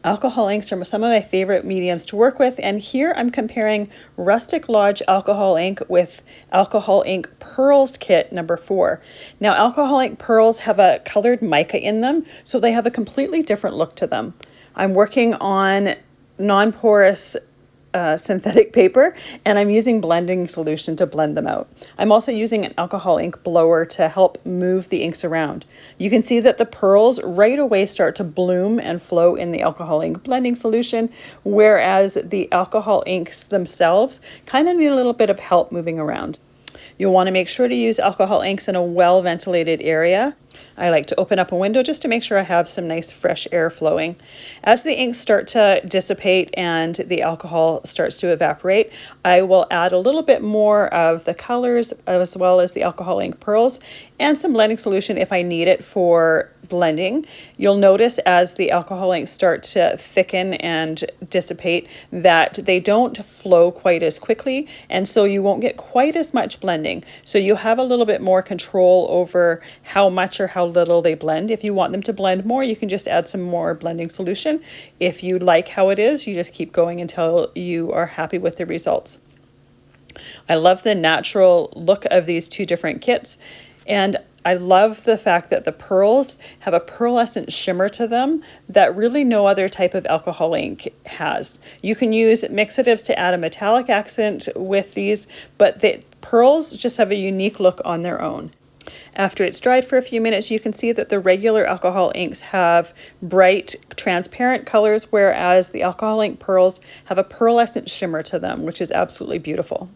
Alcohol inks are some of my favorite mediums to work with, and here I'm comparing Rustic Lodge Alcohol ink with Alcohol Ink Pearls Kit number 4. Now, Alcohol Ink Pearls have a colored mica in them, so they have a completely different look to them. I'm working on non-porous synthetic paper, and I'm using blending solution to blend them out. I'm also using an alcohol ink blower to help move the inks around. You can see that the pearls right away start to bloom and flow in the alcohol ink blending solution, whereas the alcohol inks themselves kind of need a little bit of help moving around. You'll want to make sure to use alcohol inks in a well-ventilated area. I like to open up a window just to make sure I have some nice fresh air flowing. As the inks start to dissipate and the alcohol starts to evaporate, I will add a little bit more of the colors as well as the alcohol ink pearls and some blending solution if I need it for blending. You'll notice as the alcohol inks start to thicken and dissipate that they don't flow quite as quickly, and so you won't get quite as much blending. So you have a little bit more control over how much or how little they blend. If you want them to blend more, you can just add some more blending solution. If you like how it is, you just keep going until you are happy with the results. I love the natural look of these two different kits, and I love the fact that the pearls have a pearlescent shimmer to them that really no other type of alcohol ink has. You can use mixatives to add a metallic accent with these, but the pearls just have a unique look on their own. After it's dried for a few minutes, you can see that the regular alcohol inks have bright, transparent colors, whereas the alcohol ink pearls have a pearlescent shimmer to them, which is absolutely beautiful.